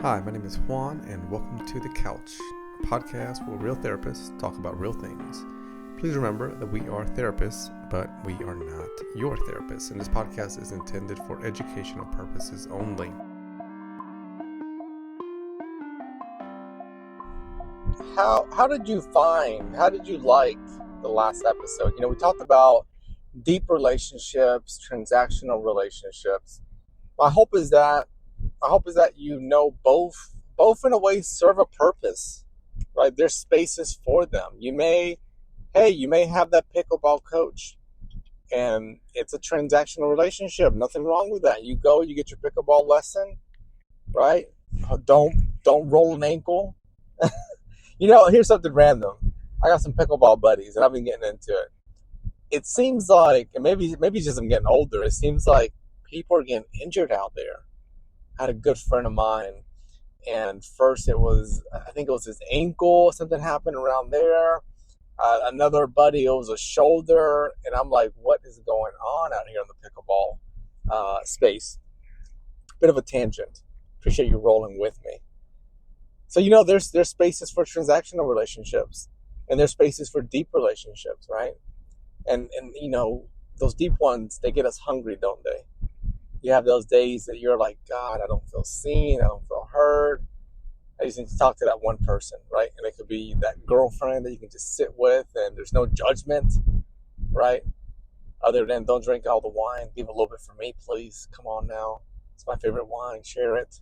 Hi, my name is Juan, and welcome to The Couch, a podcast where real therapists talk about real things. Please remember that we are therapists, but we are not your therapists, and this podcast is intended for educational purposes only. How did you like the last episode? We talked about deep relationships, transactional relationships. My hope is that both in a way serve a purpose, right? There's spaces for them. You may have that pickleball coach and it's a transactional relationship. Nothing wrong with that. You go, you get your pickleball lesson, right? Don't roll an ankle. Here's something random. I got some pickleball buddies and I've been getting into it. It seems like, and maybe it's just I'm getting older, it seems like people are getting injured out there. I had a good friend of mine, and first I think it was his ankle, something happened around there. Another buddy, it was a shoulder, and I'm like, what is going on out here in the pickleball space? Bit of a tangent. Appreciate you rolling with me. So, there's spaces for transactional relationships, and there's spaces for deep relationships, right? And those deep ones, they get us hungry, don't they? You have those days that you're like, God, I don't feel seen, I don't feel heard. I just need to talk to that one person, right? And it could be that girlfriend that you can just sit with and there's no judgment, right? Other than don't drink all the wine, leave a little bit for me, please. Come on now. It's my favorite wine, share it.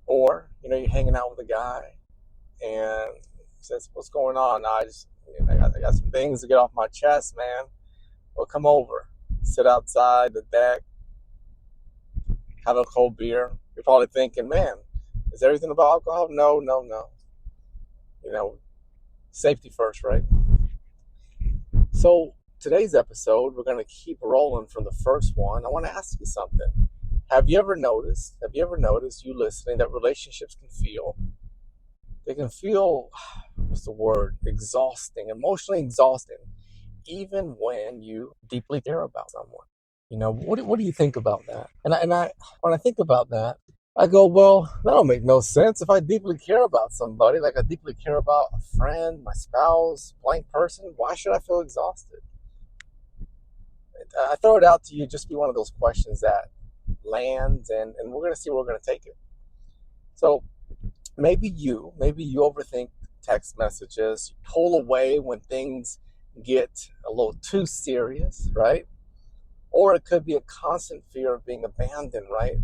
Or, you're hanging out with a guy and says, what's going on? I got some things to get off my chest, man. Well, come over. Sit outside the deck, have a cold beer. You're probably thinking, man, is everything about alcohol? No. Safety first, right? So today's episode, we're going to keep rolling from the first one. I want to ask you something. Have you ever noticed, you listening, that relationships can feel, what's the word, exhausting, emotionally exhausting, even when you deeply care about someone? What do you think about that? And I when I think about that, I go, well, that don't make no sense. If I deeply care about somebody, like I deeply care about a friend, my spouse, blank person, why should I feel exhausted? I throw it out to you, just be one of those questions that lands, and we're going to see where we're going to take it. So maybe you overthink text messages, you pull away when things get a little too serious, right? Or it could be a constant fear of being abandoned, right?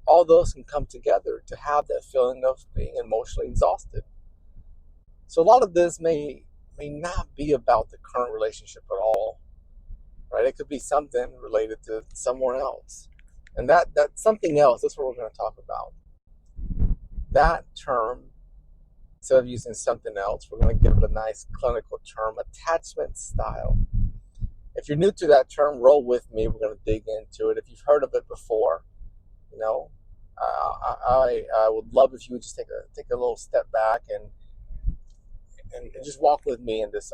All those can come together to have that feeling of being emotionally exhausted. So a lot of this may not be about the current relationship at all, right? It could be something related to someone else. And that something else, that's what we're going to talk about. That term, instead of using something else, we're going to give it a nice clinical term, attachment style. If you're new to that term, roll with me. We're going to dig into it. If you've heard of it before, I would love if you would just take a little step back and just walk with me in this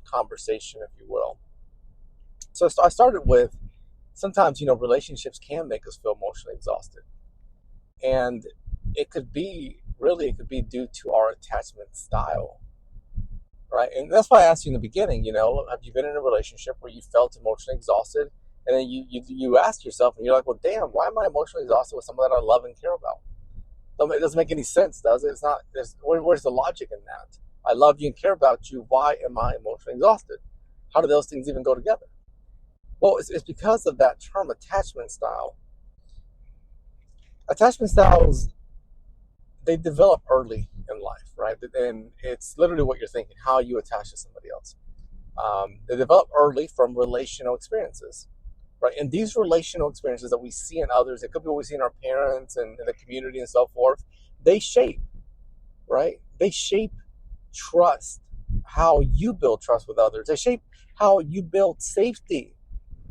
conversation, if you will. So I started with, sometimes, relationships can make us feel emotionally exhausted. And it could be due to our attachment style, right? And that's why I asked you in the beginning, have you been in a relationship where you felt emotionally exhausted? And then you ask yourself, and you're like, well, damn, why am I emotionally exhausted with someone that I love and care about? It doesn't make any sense, does it? It's not. Where's the logic in that? I love you and care about you. Why am I emotionally exhausted? How do those things even go together? Well, it's because of that term, attachment style. Attachment styles, they develop early in life, right? And it's literally what you're thinking, how you attach to somebody else. They develop early from relational experiences, right? And these relational experiences that we see in others, it could be what we see in our parents and in the community and so forth, they shape, right? They shape trust, how you build trust with others. They shape how you build safety,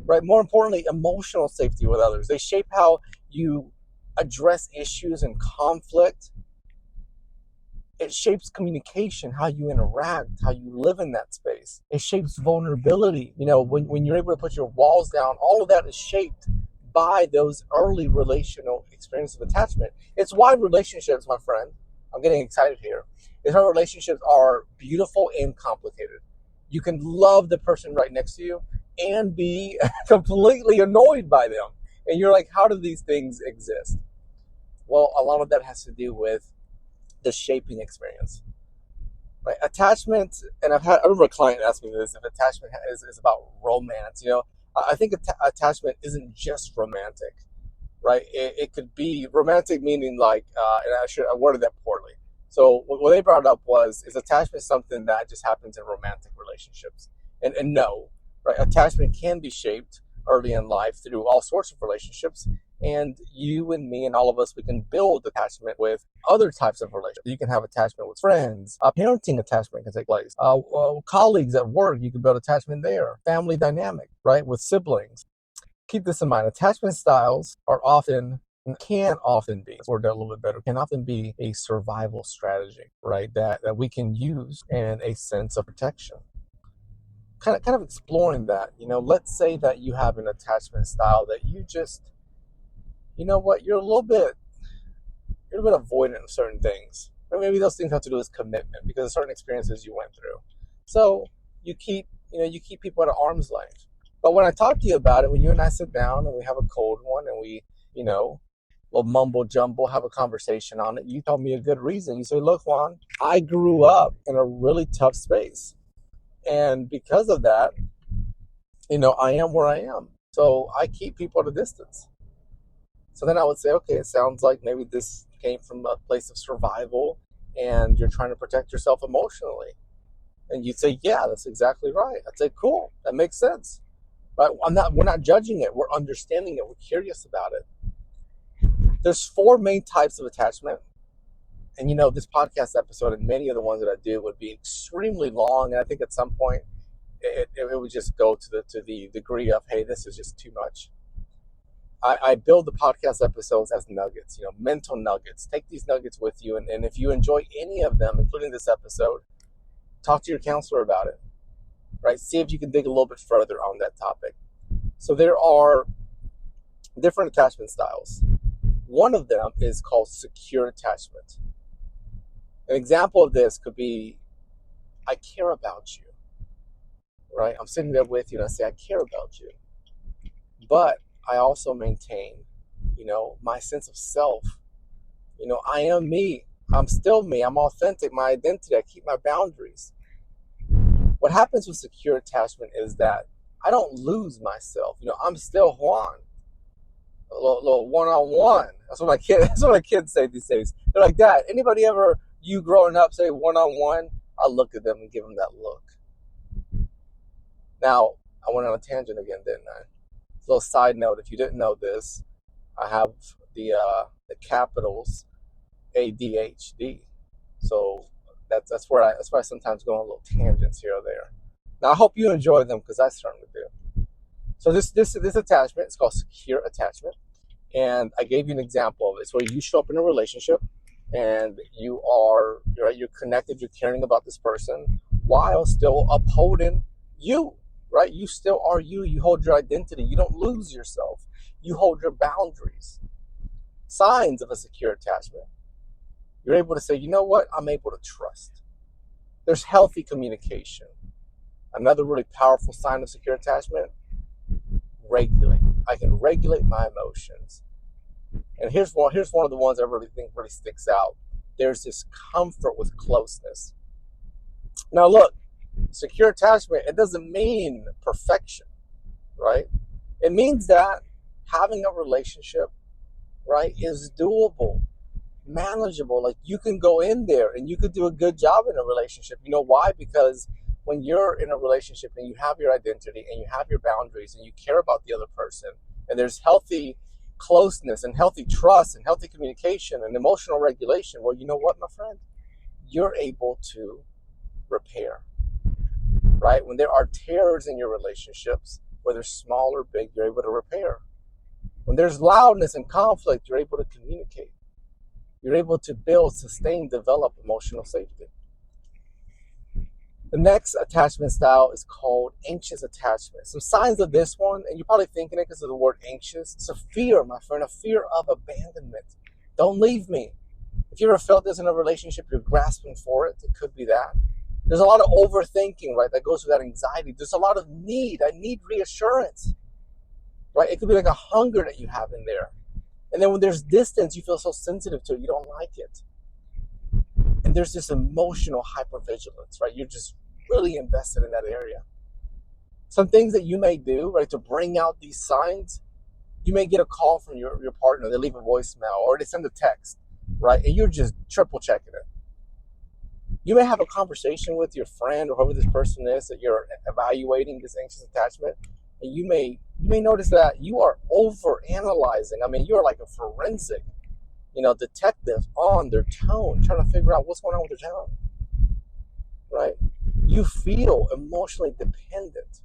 right? More importantly, emotional safety with others. They shape how you address issues and conflict. It shapes communication, how you interact, how you live in that space. It shapes vulnerability. When you're able to put your walls down, all of that is shaped by those early relational experiences of attachment. It's why relationships, my friend, I'm getting excited here, is how relationships are beautiful and complicated. You can love the person right next to you and be completely annoyed by them. And you're like, how do these things exist? Well, a lot of that has to do with the shaping experience. Right? Attachment, and I remember a client asked me this, if attachment is about romance. I think attachment isn't just romantic, right? It could be romantic, meaning like, and I worded that poorly. So what they brought up is attachment something that just happens in romantic relationships? And no, right? Attachment can be shaped early in life through all sorts of relationships. And you and me and all of us, we can build attachment with other types of relationships. You can have attachment with friends. Parenting attachment can take place. Colleagues at work, you can build attachment there. Family dynamic, right, with siblings. Keep this in mind. Attachment styles can often be a survival strategy, right, that we can use in a sense of protection. Kind of exploring that. Let's say that you have an attachment style that you just, you're a little bit avoidant of certain things. Or maybe those things have to do with commitment because of certain experiences you went through. So you keep people at arm's length. But when I talk to you about it, when you and I sit down and we have a cold one and we, little mumble jumble, have a conversation on it, you tell me a good reason. You say, look, Juan, I grew up in a really tough space. And because of that, I am where I am. So I keep people at a distance. So then I would say, okay, it sounds like maybe this came from a place of survival and you're trying to protect yourself emotionally. And you'd say, yeah, that's exactly right. I'd say, cool, that makes sense. Right? We're not judging it. We're understanding it. We're curious about it. There's 4 main types of attachment. And this podcast episode and many of the ones that I do would be extremely long. And I think at some point it would just go to the degree of, hey, this is just too much. I build the podcast episodes as nuggets, mental nuggets. Take these nuggets with you. And if you enjoy any of them, including this episode, talk to your counselor about it, right? See if you can dig a little bit further on that topic. So there are different attachment styles. One of them is called secure attachment. An example of this could be, I care about you, right? I'm sitting there with you and I say, I care about you. But I also maintain, my sense of self. I am me. I'm still me. I'm authentic. My identity. I keep my boundaries. What happens with secure attachment is that I don't lose myself. I'm still Juan. A little one-on-one. That's what my kids say these days. They're like, Dad, anybody ever, you growing up, say one-on-one? I look at them and give them that look. Now, I went on a tangent again, didn't I? A little side note, if you didn't know this, I have the capitals ADHD. So that's where I sometimes go on little tangents here or there. Now I hope you enjoy them because I certainly do. So this attachment is called secure attachment, and I gave you an example of it. It's where you show up in a relationship and you're connected, you're caring about this person while still upholding you. Right? You still are you. You hold your identity. You don't lose yourself. You hold your boundaries. Signs of a secure attachment. You're able to say, you know what? I'm able to trust. There's healthy communication. Another really powerful sign of secure attachment, regulate. I can regulate my emotions. And here's one of the ones I really think really sticks out. There's this comfort with closeness. Now look, secure attachment, it doesn't mean perfection, right? It means that having a relationship, right, is doable, manageable. Like you can go in there and you could do a good job in a relationship. You know why? Because when you're in a relationship and you have your identity and you have your boundaries and you care about the other person and there's healthy closeness and healthy trust and healthy communication and emotional regulation, well, you know what, my friend? You're able to repair. Right? When there are tears in your relationships, whether small or big, you're able to repair. When there's loudness and conflict, you're able to communicate. You're able to build, sustain, develop emotional safety. The next attachment style is called anxious attachment. Some signs of this one, and you're probably thinking it because of the word anxious. It's a fear, my friend, a fear of abandonment. Don't leave me. If you ever felt this in a relationship, you're grasping for it. It could be that. There's a lot of overthinking, right, that goes with that anxiety. There's a lot of need. I need reassurance, right? It could be like a hunger that you have in there. And then when there's distance, you feel so sensitive to it. You don't like it. And there's this emotional hypervigilance, right? You're just really invested in that area. Some things that you may do, right, to bring out these signs, you may get a call from your partner. They leave a voicemail or they send a text, right? And you're just triple checking it. You may have a conversation with your friend or whoever this person is that you're evaluating this anxious attachment, and you may notice that you are over analyzing. I mean, you're like a forensic, detective on their tone, trying to figure out what's going on with their tone, right? You feel emotionally dependent.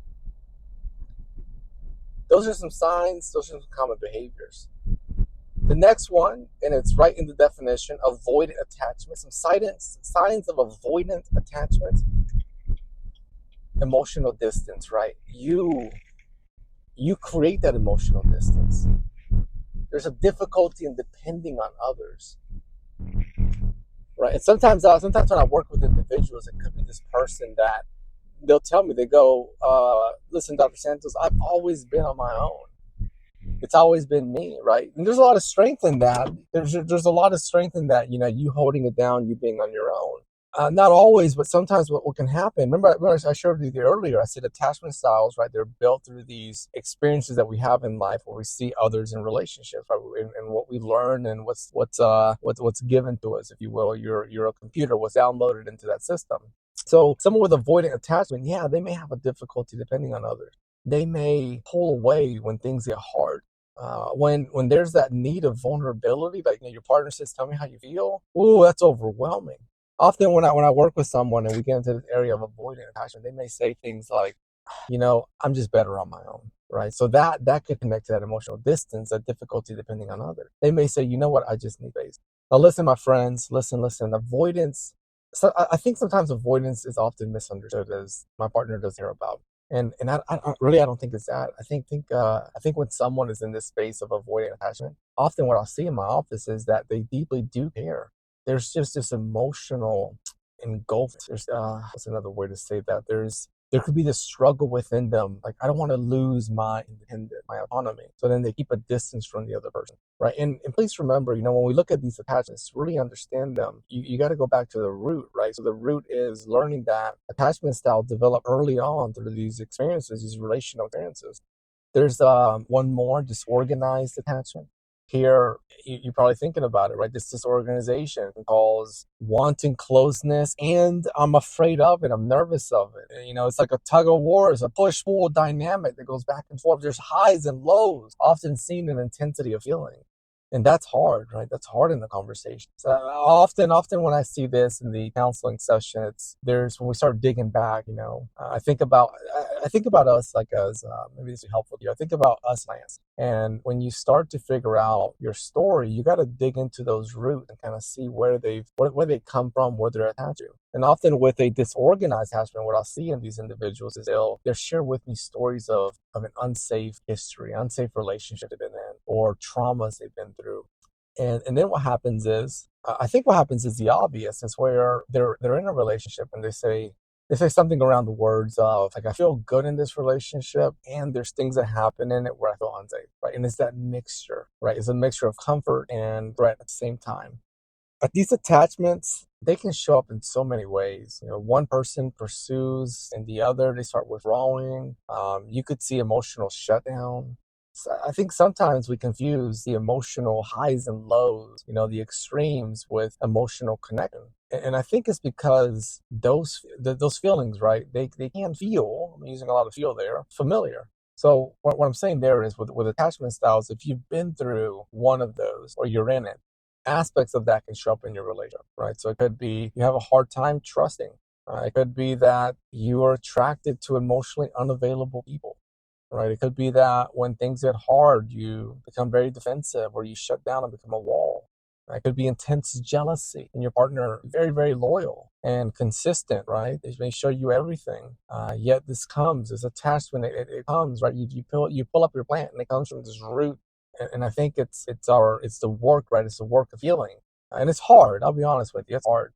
Those are some signs, those are some common behaviors. The next one, and it's right in the definition, avoidant attachment. Some signs of avoidant attachment. Emotional distance, right? You create that emotional distance. There's a difficulty in depending on others, right? And sometimes when I work with individuals, it could be this person that they'll tell me, they go, listen, Dr. Santos, I've always been on my own. It's always been me, right? And there's a lot of strength in that. There's a lot of strength in that, you holding it down, you being on your own. Not always, but sometimes what can happen. Remember I shared with you earlier, I said attachment styles, right? They're built through these experiences that we have in life where we see others in relationships, right? And what we learn and what's given to us, if you will. You're a computer, what's downloaded into that system. So someone with avoidant attachment, yeah, they may have a difficulty depending on others. They may pull away when things get hard. When there's that need of vulnerability, like your partner says, "Tell me how you feel." Ooh, that's overwhelming. Often when I work with someone and we get into this area of avoidant attachment, they may say things like, "I'm just better on my own," right? So that could connect to that emotional distance, that difficulty depending on others. They may say, "You know what? I just need space." Now, listen, my friends, listen. Avoidance. So I think sometimes avoidance is often misunderstood as my partner doesn't care about. And I don't think it's that. I think when someone is in this space of avoidant attachment, often what I'll see in my office is that they deeply do care. There's just this emotional engulfed. There's what's another way to say that? There could be this struggle within them, like I don't want to lose my independence, my autonomy. So then they keep a distance from the other person, right? And please remember, when we look at these attachments, to really understand them, you got to go back to the root, right? So the root is learning that attachment style developed early on through these experiences, these relational experiences. There's one more, disorganized attachment. Here, you're probably thinking about it, right? This disorganization calls wanting closeness, and I'm afraid of it. I'm nervous of it. It's like a tug of war. It's a push-pull dynamic that goes back and forth. There's highs and lows, often seen in intensity of feeling. And that's hard, right? That's hard in the conversation. So often when I see this in the counseling session, when we start digging back, I think about us like as maybe this will be helpful to you. I think about us, Lance. And when you start to figure out your story, you got to dig into those roots and kind of see where they come from, where they're attached to. And often with a disorganized attachment, what I'll see in these individuals is they'll share with me stories of an unsafe history, unsafe relationship they've been in, or traumas they've been through. And then what happens is, I think what happens is the obvious. It's where they're in a relationship and they say something around the words of, like, I feel good in this relationship and there's things that happen in it where I feel unsafe, right? And it's that mixture, right? It's a mixture of comfort and threat at the same time. But these attachments, they can show up in so many ways. One person pursues and the other, they start withdrawing. You could see emotional shutdown. So I think sometimes we confuse the emotional highs and lows, the extremes, with emotional connection. And I think it's because those feelings, right, they can feel, I'm using a lot of feel there, familiar. So what I'm saying there is with attachment styles, if you've been through one of those or you're in it, aspects of that can show up in your relationship, right? So it could be you have a hard time trusting. It could be that you are attracted to emotionally unavailable people, right? It could be that when things get hard, you become very defensive or you shut down and become a wall. It could be intense jealousy and your partner very, very loyal and consistent, right? They may show you everything. Yet this comes, this attachment, it comes, right? You pull up your plant and it comes from this root. And I think it's the work, right? It's the work of healing. And it's hard. I'll be honest with you. It's hard.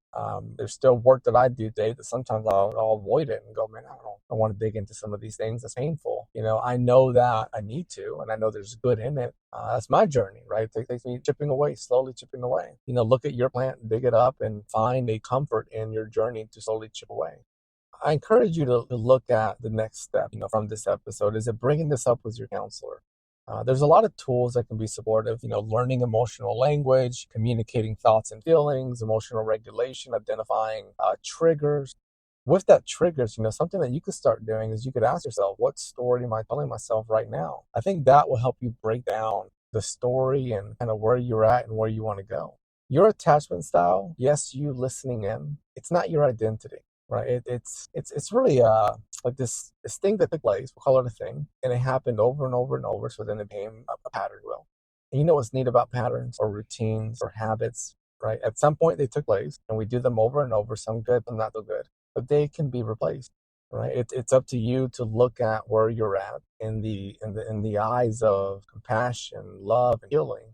There's still work that I do today that sometimes I'll avoid it and go, man, I want to dig into some of these things. It's painful. I know that I need to, and I know there's good in it. That's my journey, right? It takes me slowly chipping away. Look at your plant, dig it up, and find a comfort in your journey to slowly chip away. I encourage you to look at the next step, from this episode. Is it bringing this up with your counselor? There's a lot of tools that can be supportive, learning emotional language, communicating thoughts and feelings, emotional regulation, identifying triggers. With that triggers, something that you could start doing is you could ask yourself, what story am I telling myself right now? I think that will help you break down the story and kind of where you're at and where you want to go. Your attachment style, yes, you listening in, it's not your identity. Right? It's really like this thing that took place. We'll call it a thing, and it happened over and over and over. So then it became a pattern. And what's neat about patterns or routines or habits, right? At some point they took place, and we do them over and over. Some good, some not so good, but they can be replaced. Right? It's up to you to look at where you're at in the eyes of compassion, love, and healing.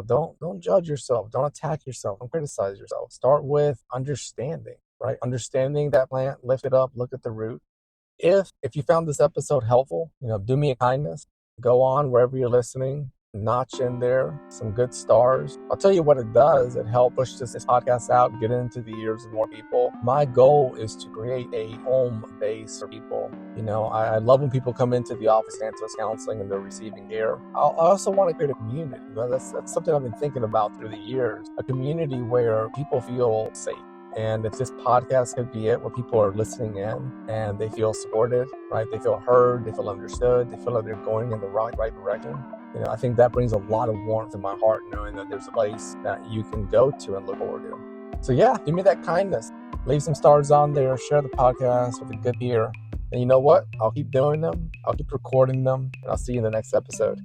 Don't judge yourself. Don't attack yourself. Don't criticize yourself. Start with understanding. Right? Understanding that plant, lift it up, look at the root. If you found this episode helpful, do me a kindness. Go on wherever you're listening, notch in there some good stars. I'll tell you what it does. It helps push this podcast out, get it into the ears of more people. My goal is to create a home base for people. I love when people come into the office, Santos Counseling, and they're receiving care. I also want to create a community. That's something I've been thinking about through the years. A community where people feel safe. And if this podcast could be it, where people are listening in and they feel supported, right? They feel heard, they feel understood, they feel like they're going in the right direction. I think that brings a lot of warmth in my heart, knowing that there's a place that you can go to and look forward to. So yeah, do me that kindness. Leave some stars on there, share the podcast with a good ear. And you know what? I'll keep doing them. I'll keep recording them, and I'll see you in the next episode.